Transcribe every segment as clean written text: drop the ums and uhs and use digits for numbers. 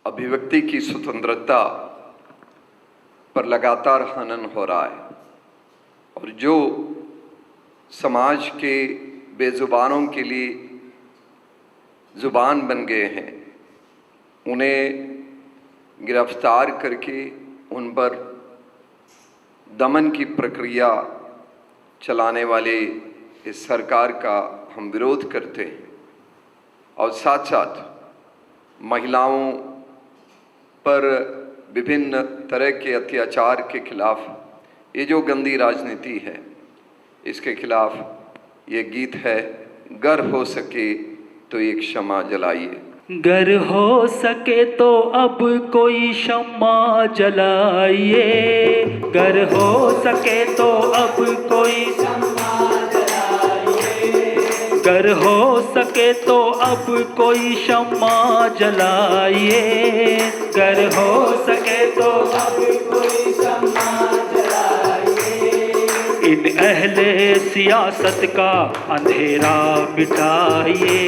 अभिव्यक्ति की स्वतंत्रता पर लगातार हनन हो रहा है और जो समाज के बेजुबानों के लिए जुबान बन गए हैं उन्हें गिरफ्तार करके उन पर दमन की प्रक्रिया चलाने वाले इस सरकार का हम विरोध करते हैं और साथ साथ महिलाओं पर विभिन्न तरह के अत्याचार के खिलाफ ये जो गंदी राजनीति है इसके खिलाफ ये गीत है, गर हो सके तो एक क्षमा जलाइए। गर हो सके तो अब कोई क्षमा जलाइए, गर हो सके तो अब कोई क्षमा जलाइए, गर हो सके तो अब कोई क्षमा जलाइए, गर हो सके तो अब कोई क्षमा जलाइए। इन अहले सियासत का अंधेरा मिटाइए,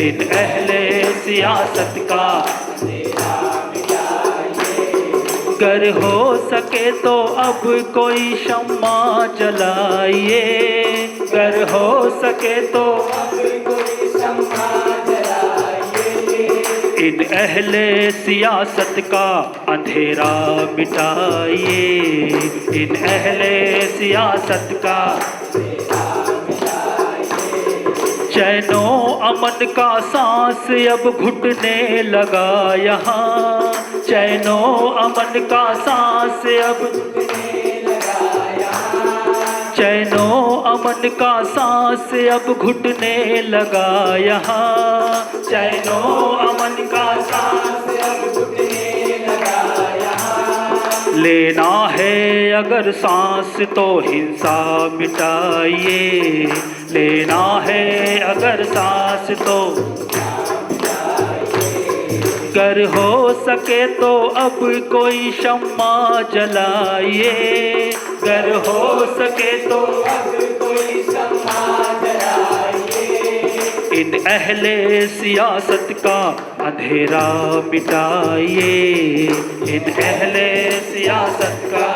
इन अहले सियासत का अंधेरा मिटाइए। गर हो सके तो अब कोई क्षमा जलाइए, गर हो सके तो अब कोई क्षमा जलाइए। इन अहले सियासत का अंधेरा मिटाइए, इन अहले सियासत का चैनो अमन का सांस अब घुटने लगा यहाँ, चैनो अमन का सांस अब घुटने लगा यहाँ, चैनो अमन का सांस अब घुटने लगा यहाँ, चैनो अमन का सांस अब घुटने लगा यहाँ। लेना है अगर सांस तो हिंसा मिटाइए, लेना है अगर सांस तो गर हो सके तो अब कोई क्षमा जलाइए, गर हो सके तो अब कोई क्षमा जलाइए। इन अहले सियासत का अंधेरा मिटाइए, इन अहले सियासत का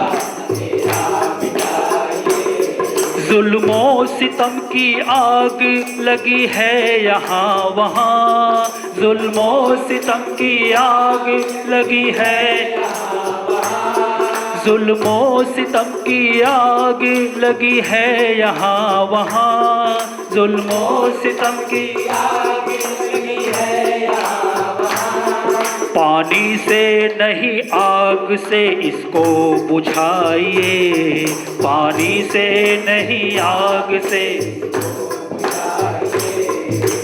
जुल्मों सितम की आग लगी है यहाँ वहाँ, जुल्मों सितम की आग लगी है यहाँ वहाँ, जुल्मों सितम की आग लगी है यहाँ वहाँ, जुल्मों सितम की आग लगी है यहाँ वहाँ। पानी से नहीं आग से इसको बुझाइए, पानी से नहीं आग से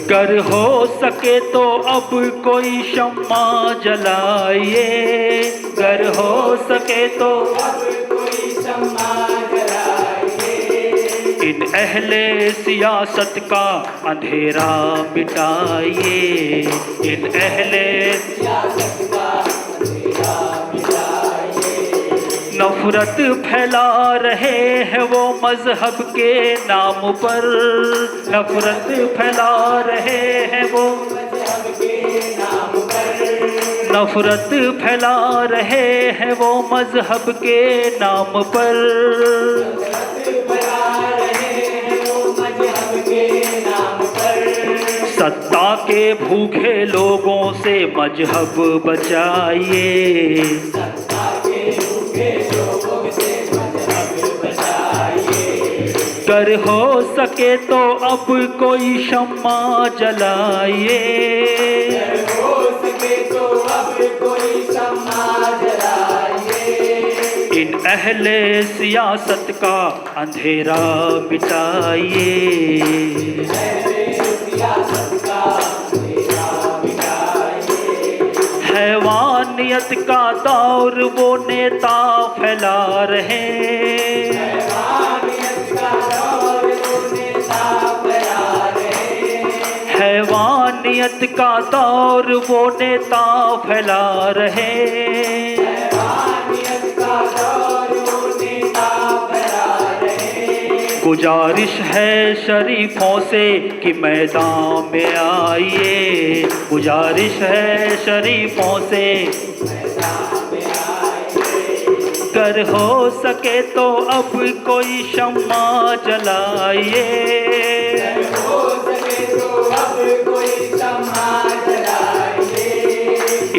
गर हो सके तो अब कोई क्षमा जलाइए, गर हो सके तो अब कोई क्षमा जलाइए। इन अहले सियासत का अंधेरा मिटाइए, इन अहले सियासत का अंधेरा मिटाइए। नफरत फैला रहे हैं वो मजहब के नाम पर, नफरत फैला रहे हैं वो मजहब के नाम पर, नफरत फैला रहे हैं वो मजहब के नाम पर, सत्ता के भूखे लोगों से मजहब बचाइए, सत्ता के भूखे लोगों से मजहब बचाइए। गर हो सके तो अब कोई क्षमा जलाइए, गर हो सके तो अब कोई क्षमा जलाइए। इन अहले सियासत का अंधेरा मिटाइए, हैवानियत का दौर वो नेता फैला रहे, हैवानियत का दौर वो नेता फैला रहे, हैवानियत का दौर वो नेता फैला रहे, हैवानियत का दौर वो नेता फैला रहे। गुजारिश है शरीफों से कि मैदान में आइए, गुजारिश है शरीफों से कर हो सके तो अब कोई शम्मा जलाइए,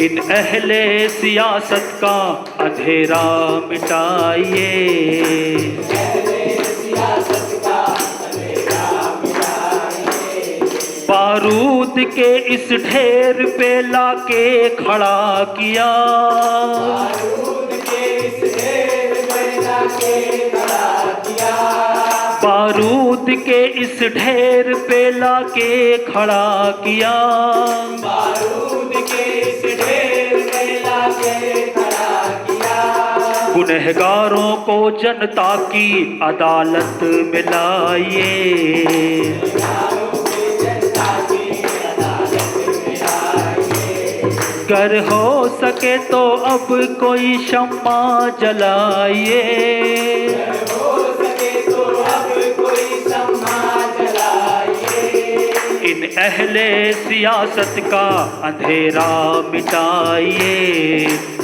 इन अहले सियासत का अंधेरा मिटाइए। बारूद के इस ढेर पे लाके खड़ा किया, बारूद के इस ढेर पे लाके खड़ा किया, बारूद के इस ढेर पे लाके खड़ा किया। गुनहगारों को जनता की अदालत में लाइए, कर हो सके तो अब कोई शम्मा जलाइए, इन अहले सियासत का अंधेरा मिटाइए,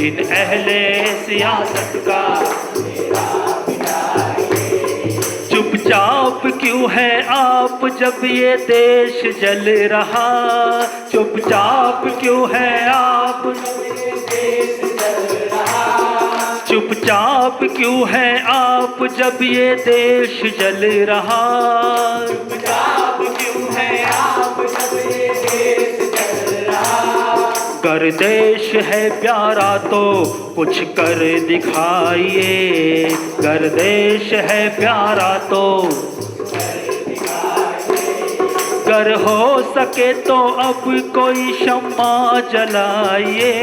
इन अहले सियासत का अंधेरा मिटाइए। चुपचाप क्यों है आप जब ये देश जल रहा, चुपचाप क्यों है आप जब ये देश जल रहा, चुपचाप क्यों है आप जब ये देश जल रहा, चुपचाप क्यों है आप जब ये देश जल रहा। गर्देश है प्यारा तो कुछ कर दिखाइए, गर्देश है प्यारा तो कर हो सके तो अब कोई शम्मा जलाइए,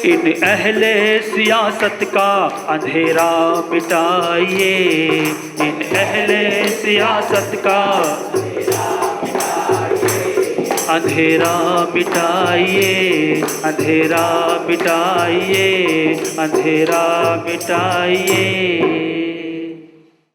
इन अहले सियासत का अंधेरा मिटाइए, इन अहले सियासत का अंधेरा मिटाइए, अंधेरा मिटाइए, अंधेरा मिटाइए।